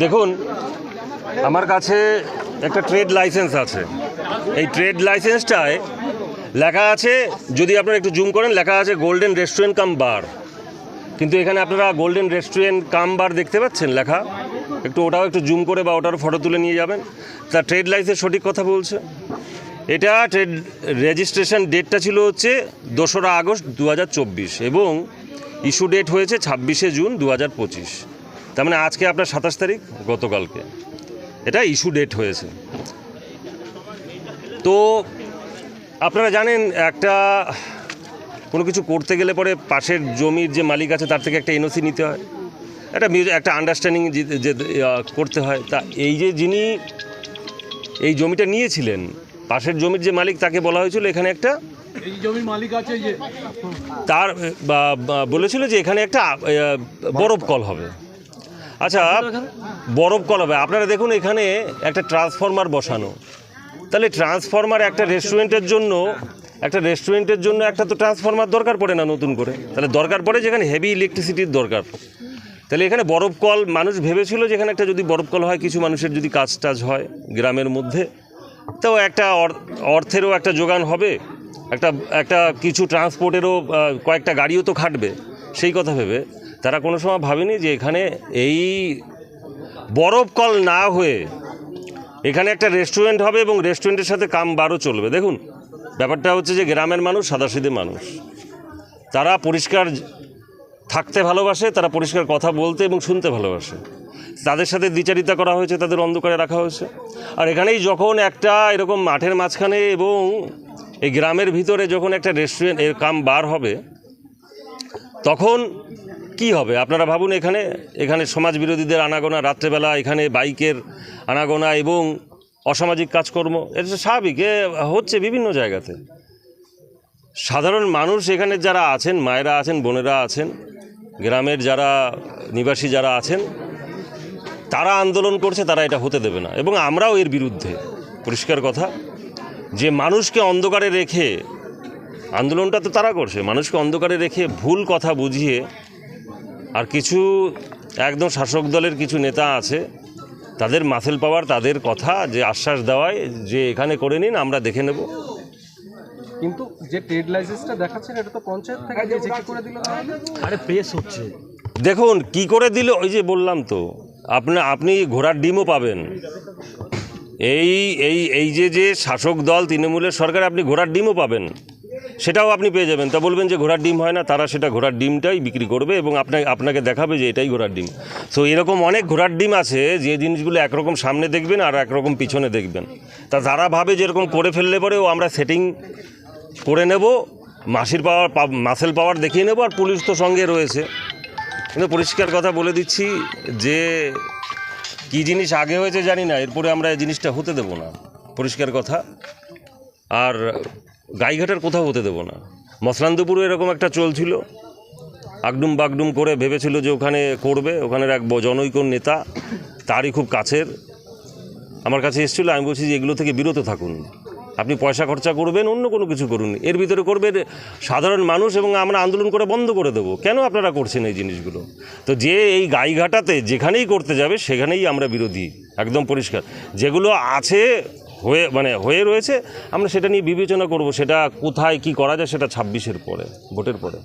দেখুন, আমার কাছে একটা ট্রেড লাইসেন্স আছে। এই ট্রেড লাইসেন্সটায় লেখা আছে, যদি আপনারা একটু জুম করেন, লেখা আছে গোল্ডেন রেস্টুরেন্ট কাম বার। কিন্তু এখানে আপনারা গোল্ডেন রেস্টুরেন্ট কাম বার দেখতে পাচ্ছেন লেখা? একটু ওটাও একটু জুম করে বা ওটার ফটো তুলে নিয়ে যাবেন। তা ট্রেড লাইসেন্স সঠিক কথা বলছে। এটা ট্রেড রেজিস্ট্রেশন ডেটটা ছিল হচ্ছে 2রা আগস্ট 2024 এবং ইস্যু ডেট হয়েছে 26শে জুন 2025। তার মানে আজকে আপনার 27 তারিখ, গতকালকে এটা ইস্যু ডেট হয়েছে। তো আপনারা জানেন, একটা কোনো কিছু করতে গেলে পরে পাশের জমির যে মালিক আছে তার থেকে একটা এনওসি নিতে হয়, একটা আন্ডারস্ট্যান্ডিং যে করতে হয়। তা এই যে যিনি এই জমিটা নিয়েছিলেন, পাশের জমির যে মালিক, তাকে বলা হয়েছিল এখানে একটা এই জমির মালিক আছে যে তার বলেছিল যে এখানে একটা বরফ কল হবে। আচ্ছা, বরফ কল হবে। আপনারা দেখুন, এখানে একটা ট্রান্সফরমার বসানো। তাহলে ট্রান্সফরমার একটা রেস্টুরেন্টের জন্য একটা তো ট্রান্সফরমার দরকার পড়ে না নতুন করে। তাহলে দরকার পড়ে যেখানে হেভি ইলেকট্রিসিটির দরকার। তাহলে এখানে বরফ কল, মানুষ ভেবেছিল যেখানে একটা যদি বরফ কল হয়, কিছু মানুষের যদি কাজ টাজ হয় গ্রামের মধ্যে, তো একটা অর্থেরও একটা যোগান হবে, একটা কিছু ট্রান্সপোর্টেরও কয়েকটা গাড়িও তো খাটবে। সেই কথা ভেবে তারা কোনো সময় ভাবেনি যে এখানে এই বরফ কল না হয়ে এখানে একটা রেস্টুরেন্ট হবে এবং রেস্টুরেন্টের সাথে কাম বারও চলবে। দেখুন, ব্যাপারটা হচ্ছে যে গ্রামের মানুষ সাদাসিধে মানুষ, তারা পরিষ্কার থাকতে ভালোবাসে, তারা পরিষ্কার কথা বলতে এবং শুনতে ভালোবাসে। তাদের সাথে দ্বিচারিতা করা হয়েছে, তাদের অন্ধকারে রাখা হয়েছে। আর এখানেই যখন একটা এরকম মাঠের মাঝখানে এবং এই গ্রামের ভিতরে যখন একটা রেস্টুরেন্ট এর কাম বার হবে, তখন কি হবে আপনারা ভাবুন। এখানে সমাজ বিরোধীদের আনাগোনা, রাত্রেবেলা এখানে বাইকের আনাগোনা এবং অসামাজিক কাজকর্ম, এটা স্বাভাবিক, হচ্ছে বিভিন্ন জায়গাতে। সাধারণ মানুষ এখানে যারা আছেন, মায়েরা আছেন, বোনেরা আছেন, গ্রামের যারা নিবাসী যারা আছেন, তারা আন্দোলন করছে, তারা এটা হতে দেবে না। এবং আমরাও এর বিরুদ্ধে, পরিষ্কার কথা, যে মানুষকে অন্ধকারে রেখে, আন্দোলনটা তো তারা করছে, মানুষকে অন্ধকারে রেখে ভুল কথা বুঝিয়ে, আর কিছু একদম শাসক দলের কিছু নেতা আছে, তাদের মাসেল পাওয়ার, তাদের কথা যে আশ্বাস দেওয়ায় যে এখানে করে নিন, আমরা দেখে নেব। কিন্তু যে ট্রেড লাইসেন্সটা দেখাচ্ছেন, এটা তো পঞ্চায়েত থেকে দিয়েছে, কি করে দিল? আরে পেশ হচ্ছে, দেখুন কি করে দিল। ওই যে বললাম তো, আপনি ঘোড়ার ডিমও পাবেন। এই যে শাসক দল তৃণমূলের সরকার, আপনি ঘোড়ার ডিমও পাবেন, সেটাও আপনি পেয়ে যাবেন। তা বলবেন যে ঘোড়ার ডিম হয় না, তারা সেটা ঘোড়ার ডিমটাই বিক্রি করবে এবং আপনাকে দেখাবে যে এটাই ঘোড়ার ডিম। সো এরকম অনেক ঘোড়ার ডিম আছে, যে জিনিসগুলো একরকম সামনে দেখবেন আর একরকম পিছনে দেখবেন। তা তারা ভাবে যেরকম করে ফেললে পরেও আমরা সেটিং করে নেব, মাসেল পাওয়ার দেখিয়ে নেব, আর পুলিশ তো সঙ্গে রয়েছে। কিন্তু পরিষ্কার কথা বলে দিচ্ছি যে কি জিনিস আগে হয়েছে জানি না, এরপরে আমরা এই জিনিসটা হতে দেব না, পরিষ্কার কথা। আর গাইঘাটার কোথাও হতে দেব না। মসলান্দপুরে এরকম একটা চলছিল, আগডুম বাগডুম করে ভেবেছিল যে ওখানে করবে। ওখানের এক জনৈক নেতা, তারই খুব কাছের, আমার কাছে এসেছিলো। আমি বলছি যে এগুলো থেকে বিরত থাকুন, আপনি পয়সা খরচা করবেন, অন্য কোনো কিছু করুন, এর ভিতরে করবেন সাধারণ মানুষ এবং আমরা আন্দোলন করে বন্ধ করে দেবো। কেন আপনারা করছেন এই জিনিসগুলো? তো যে এই গাইঘাটাতে যেখানেই করতে যাবে সেখানেই আমরা বিরোধী, একদম পরিষ্কার। যেগুলো আছে হয়ে রয়েছে, আমরা সেটা নিয়ে বিবেচনা করব, সেটা কোথায় কি করা যায় সেটা 26-এর পরে, ভোটের পরে।